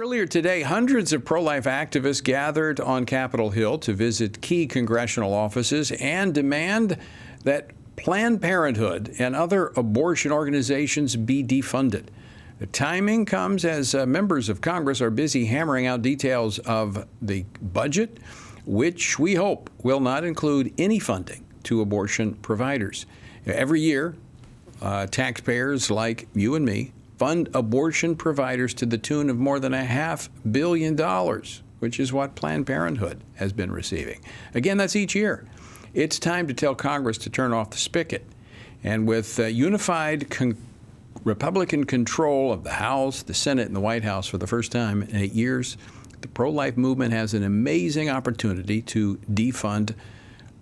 Earlier today, hundreds of pro-life activists gathered on Capitol Hill to visit key congressional offices and demand that Planned Parenthood and other abortion organizations be defunded. The timing comes as members of Congress are busy hammering out details of the budget, which we hope will not include any funding to abortion providers. Every year, taxpayers like you and me fund abortion providers to the tune of more than $500 million, which is what Planned Parenthood has been receiving. Again, that's each year. It's time to tell Congress to turn off the spigot. And with unified Republican control of the House, the Senate, and the White House for the first time in 8 years, the pro-life movement has an amazing opportunity to defund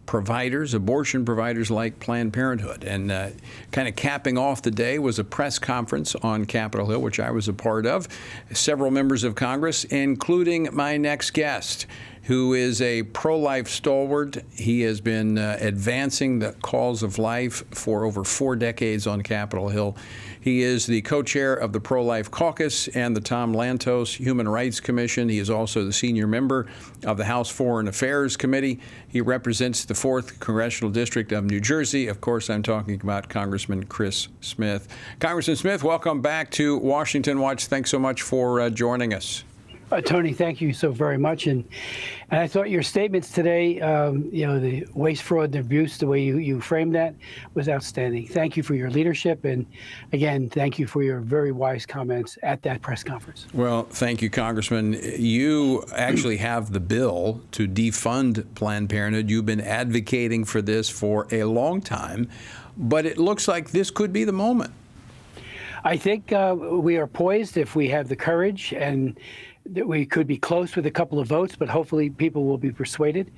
providers, abortion providers like Planned Parenthood. And kind of capping off the day was a press conference on Capitol Hill, which I was a part of. Several members of Congress, including my next guest, who is a pro-life stalwart. He has been advancing the cause of life for over 4 decades on Capitol Hill. He is the co-chair of the Pro-Life Caucus and the Tom Lantos Human Rights Commission. He is also the senior member of the House Foreign Affairs Committee. He represents the 4th Congressional District of New Jersey. Of course, I'm talking about Congressman Chris Smith. Congressman Smith, welcome back to Washington Watch. Thanks so much for joining us. Tony, thank you so very much. And I thought your statements today, the waste, fraud, and abuse, the way you framed that was outstanding. Thank you for your leadership. And again, thank you for your very wise comments at that press conference. Well, thank you, Congressman. You actually have the bill to defund Planned Parenthood. You've been advocating for this for a long time, but it looks like this could be the moment. I think we are poised if we have the courage, and that we could be close with a couple of votes, but hopefully people will be persuaded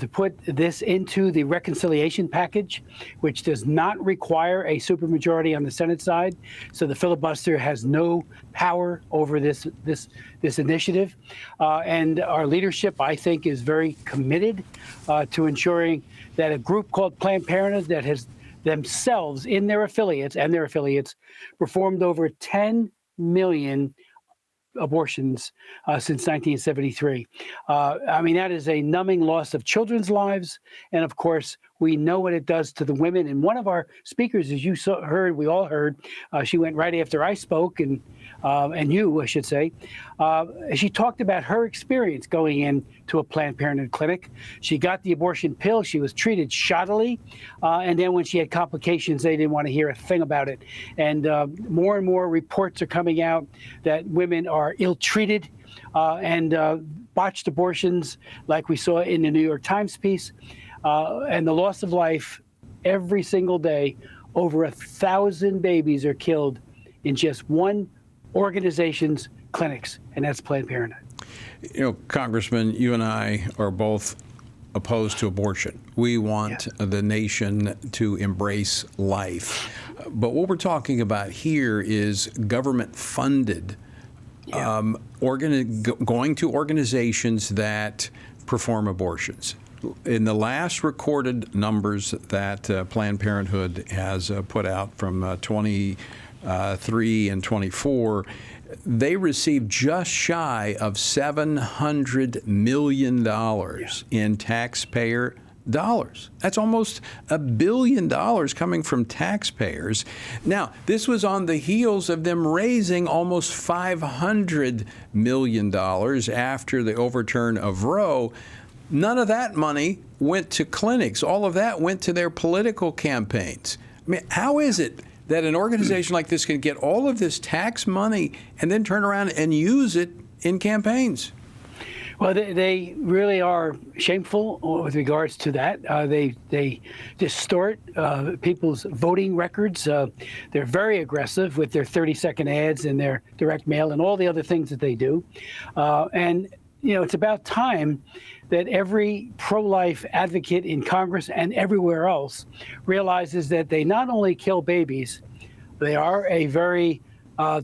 to put this into the reconciliation package, which does not require a supermajority on the Senate side. So the filibuster has no power over this initiative. And our leadership, I think, is very committed to ensuring that a group called Planned Parenthood that has themselves in their affiliates performed over 10 million abortions since 1973. I mean, that is a numbing loss of children's lives. And of course, we know what it does to the women. And one of our speakers, as you heard, we all heard, she went right after I spoke, and you, I should say. She talked about her experience going into a Planned Parenthood clinic. She got the abortion pill. She was treated shoddily. And then when she had complications, they didn't want to hear a thing about it. And more reports are coming out that women are ill-treated and botched abortions, like we saw in the New York Times piece. And the loss of life every single day. Over 1,000 babies are killed in just one organization's clinics, and that's Planned Parenthood. You know, Congressman, you and I are both opposed to abortion. We want the nation to embrace life. But what we're talking about here is government-funded going to organizations that perform abortions. In the last recorded numbers that Planned Parenthood has put out from 23 and 24, they received just shy of $700 million in taxpayer dollars. That's almost $1 billion coming from taxpayers. Now, this was on the heels of them raising almost $500 million after the overturn of Roe. None of that money went to clinics. All of that went to their political campaigns. I mean, how is it that an organization like this can get all of this tax money and then turn around and use it in campaigns? Well, they really are shameful with regards to that. They distort people's voting records. They're very aggressive with their 30-second ads and their direct mail and all the other things that they do. And, you know, it's about time that every pro-life advocate in Congress and everywhere else realizes that they not only kill babies, they are a very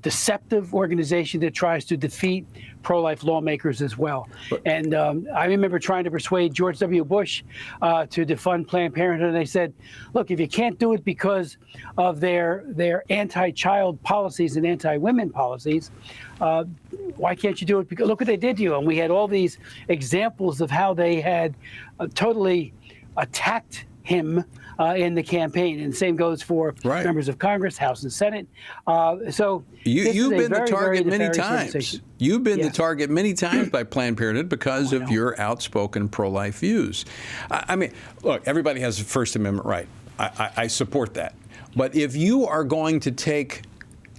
deceptive organization that tries to defeat pro-life lawmakers as well. And I remember trying to persuade George W. Bush to defund Planned Parenthood. And they said, look, if you can't do it because of their anti-child policies and anti-women policies, why can't you do it? Because look what they did to you. And we had all these examples of how they had totally attacked him in the campaign, and the same goes for members of Congress, House and Senate. So you've been the target many times. You've been the target many times by Planned Parenthood because of your outspoken pro-life views. I mean, look, everybody has a First Amendment right. I support that. But if you are going to take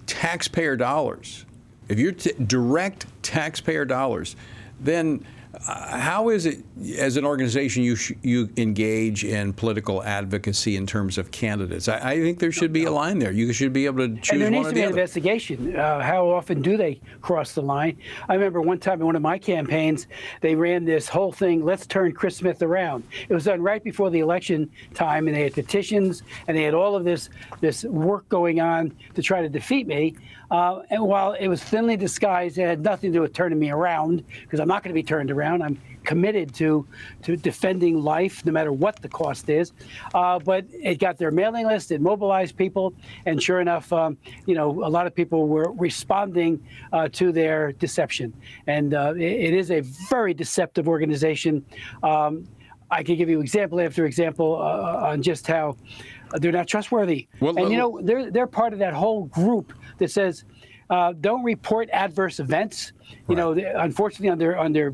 taxpayer dollars, if you're direct taxpayer dollars, then how is it, as an organization, you engage in political advocacy in terms of candidates? I think there should be a line there. You should be able to choose one or the other. And there needs to be an investigation. How often do they cross the line? I remember one time in one of my campaigns, they ran this whole thing, let's turn Chris Smith around. It was done right before the election time, and they had petitions, and they had all of this work going on to try to defeat me. And while it was thinly disguised, it had nothing to do with turning me around, because I'm not going to be turned around. I'm committed to defending life, no matter what the cost is. But it got their mailing list, it mobilized people, and sure enough, a lot of people were responding to their deception. And it is a very deceptive organization. I could give you example after example on just how they're not trustworthy. Well, and they're part of that whole group that says, don't report adverse events. Unfortunately, under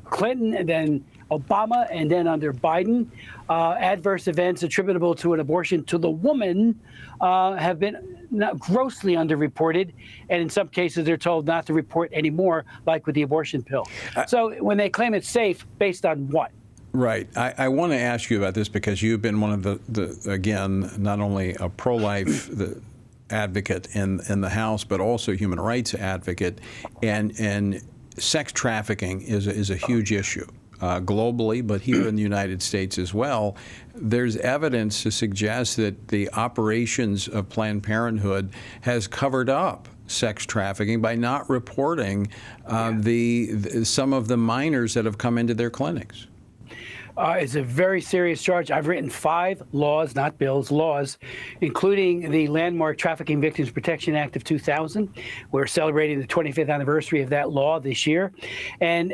Clinton and then Obama and then under Biden, adverse events attributable to an abortion to the woman have been grossly underreported, and in some cases they're told not to report anymore, like with the abortion pill. So when they claim it's safe, based on what? Right. I want to ask you about this because you've been one of the again, not only a pro-life advocate in the House, but also human rights advocate, and sex trafficking is a huge issue globally, but here in the United States as well. There's evidence to suggest that the operations of Planned Parenthood has covered up sex trafficking by not reporting some of the minors that have come into their clinics. It's a very serious charge. I've written 5 laws, not bills, laws, including the landmark Trafficking Victims Protection Act of 2000. We're celebrating the 25th anniversary of that law this year. And,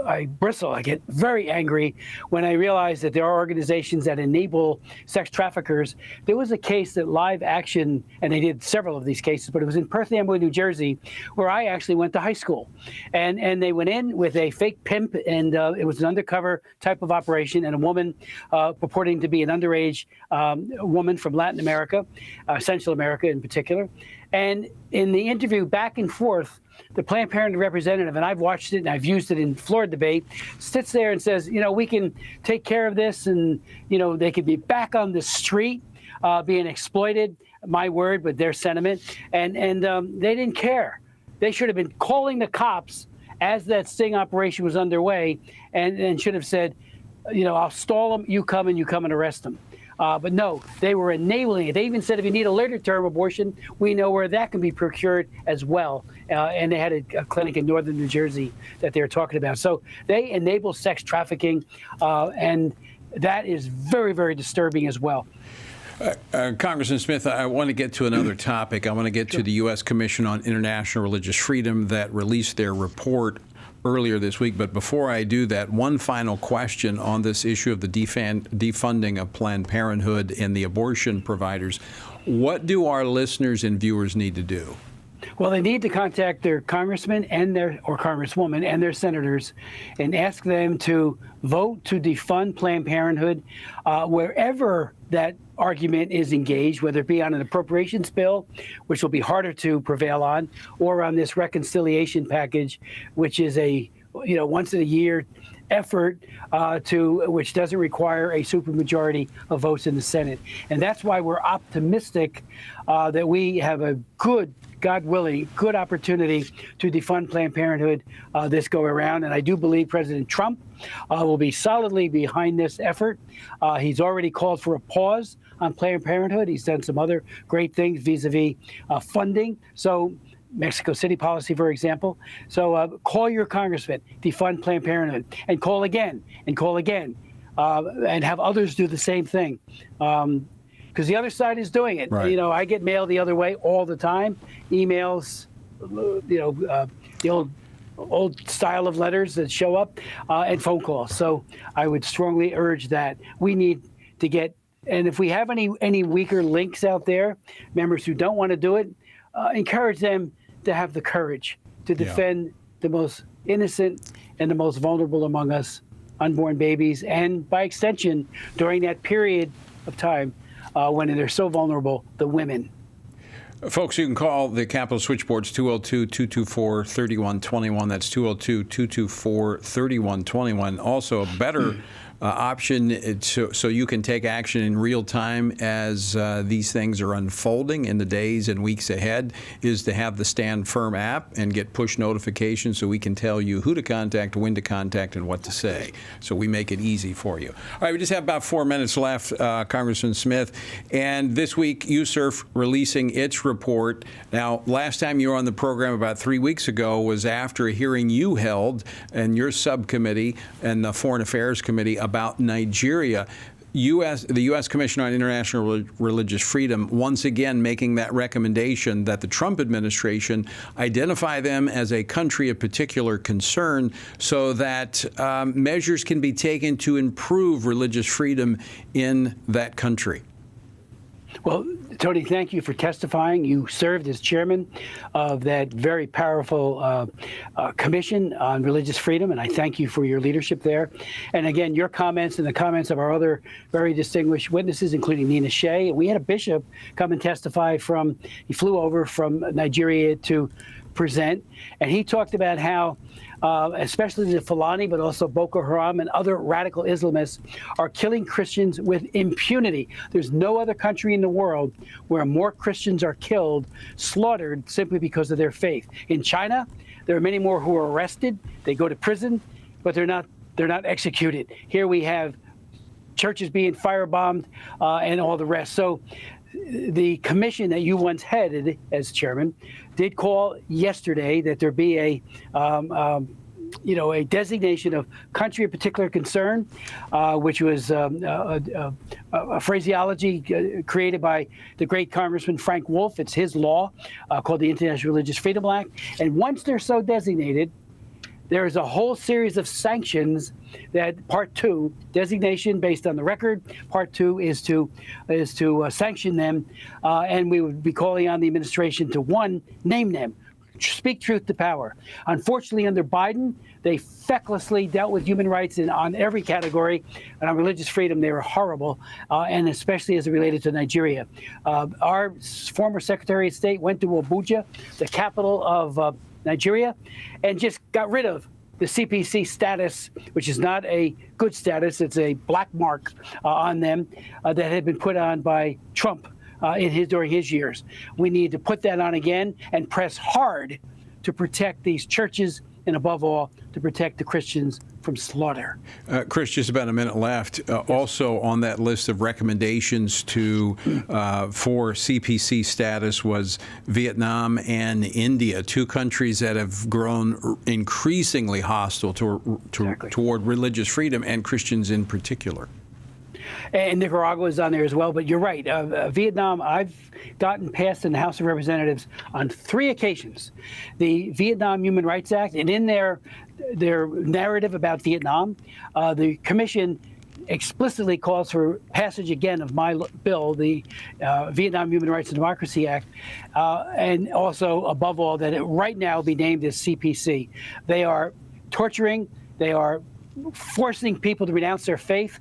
I bristle. I get very angry when I realize that there are organizations that enable sex traffickers. There was a case that Live Action, and they did several of these cases, but it was in Perth Amboy, New Jersey, where I actually went to high school. And they went in with a fake pimp, and it was an undercover type of operation, and a woman purporting to be an underage woman from Latin America, Central America in particular. And in the interview back and forth, the Planned Parenthood representative, and I've watched it and I've used it in floor debate, sits there and says, we can take care of this, and, they could be back on the street being exploited, my word, but their sentiment. And they didn't care. They should have been calling the cops as that sting operation was underway, and should have said, I'll stall them, you come and arrest them. But no, they were enabling it. They even said if you need a later term abortion, we know where that can be procured as well. And they had a clinic in northern New Jersey that they were talking about. So they enable sex trafficking, and that is very, very disturbing as well. Congressman Smith, I want to get to another topic. I want to get to the U.S. Commission on International Religious Freedom that released their report earlier this week. But before I do that, one final question on this issue of the defunding of Planned Parenthood and the abortion providers. What do our listeners and viewers need to do? Well, they need to contact their congressman or congresswoman and their senators and ask them to vote to defund Planned Parenthood wherever that argument is engaged, whether it be on an appropriations bill, which will be harder to prevail on, or on this reconciliation package, which is a once in a year effort which doesn't require a supermajority of votes in the Senate. And that's why we're optimistic that we have a good God willing, good opportunity to defund Planned Parenthood this go around. And I do believe President Trump will be solidly behind this effort. He's already called for a pause on Planned Parenthood. He's done some other great things vis-a-vis funding. So Mexico City policy, for example. So call your congressman, defund Planned Parenthood, and call again, and have others do the same thing. Because the other side is doing it. Right. You know, I get mail the other way all the time, emails, the old style of letters that show up, and phone calls. So I would strongly urge that we need to get, and if we have any weaker links out there, members who don't want to do it, encourage them to have the courage to defend the most innocent and the most vulnerable among us, unborn babies, and by extension, during that period of time, when they're so vulnerable, the women. Folks, you can call the Capitol switchboards 202-224-3121. That's 202-224-3121. Also, a better option so you can take action in real time as these things are unfolding in the days and weeks ahead is to have the Stand Firm app and get push notifications so we can tell you who to contact, when to contact, and what to say. So we make it easy for you. All right, we just have about 4 minutes left, Congressman Smith. And this week, USCIRF releasing its report. Now, last time you were on the program about 3 weeks ago was after a hearing you held in your subcommittee and the Foreign Affairs Committee about Nigeria. The U.S. Commission on International Religious Freedom once again making that recommendation that the Trump administration identify them as a country of particular concern so that measures can be taken to improve religious freedom in that country. Well, Tony, thank you for testifying. You served as chairman of that very powerful commission on religious freedom, and I thank you for your leadership there. And again, your comments and the comments of our other very distinguished witnesses, including Nina Shea. We had a bishop come and testify he flew over from Nigeria to present, and he talked about how especially the Fulani, but also Boko Haram and other radical Islamists are killing Christians with impunity. There's no other country in the world where more Christians are killed, slaughtered, simply because of their faith. In China, there are many more who are arrested. They go to prison, but they're not executed. Here we have churches being firebombed and all the rest. So the commission that you once headed as chairman did call yesterday that there be a designation of country of particular concern, which was a phraseology created by the great Congressman Frank Wolf. It's his law called the International Religious Freedom Act. And once they're so designated, there is a whole series of sanctions that Part 2, designation based on the record. Part 2 is to sanction them, and we would be calling on the administration to, one, name them, speak truth to power. Unfortunately, under Biden, they fecklessly dealt with human rights on every category, and on religious freedom, they were horrible, and especially as it related to Nigeria. Our former Secretary of State went to Abuja, the capital of Nigeria, and just got rid of the CPC status, which is not a good status. It's a black mark on them that had been put on by Trump during his years. We need to put that on again and press hard to protect these churches and, above all, to protect the Christians from slaughter. Chris, just about a minute left. Yes. Also on that list of recommendations for CPC status was Vietnam and India, two countries that have grown increasingly hostile toward religious freedom and Christians in particular. And Nicaragua is on there as well. But you're right. Vietnam, I've gotten passed in the House of Representatives on 3 occasions the Vietnam Human Rights Act. And in their narrative about Vietnam, the commission explicitly calls for passage again of my bill, the Vietnam Human Rights and Democracy Act, and also, above all, that it right now be named as CPC. They are torturing. They are forcing people to renounce their faith.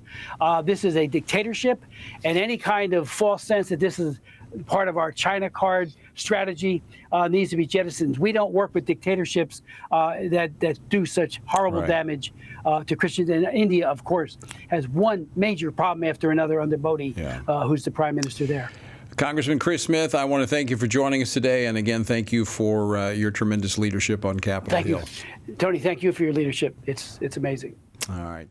This is a dictatorship, and any kind of false sense that this is part of our China card strategy needs to be jettisoned. We don't work with dictatorships that do such horrible damage to Christians. And India, of course, has one major problem after another under Modi, who's the prime minister there. Congressman Chris Smith, I want to thank you for joining us today. And again, thank you for your tremendous leadership on Capitol Hill. Thank you. Tony, thank you for your leadership. It's amazing. All right.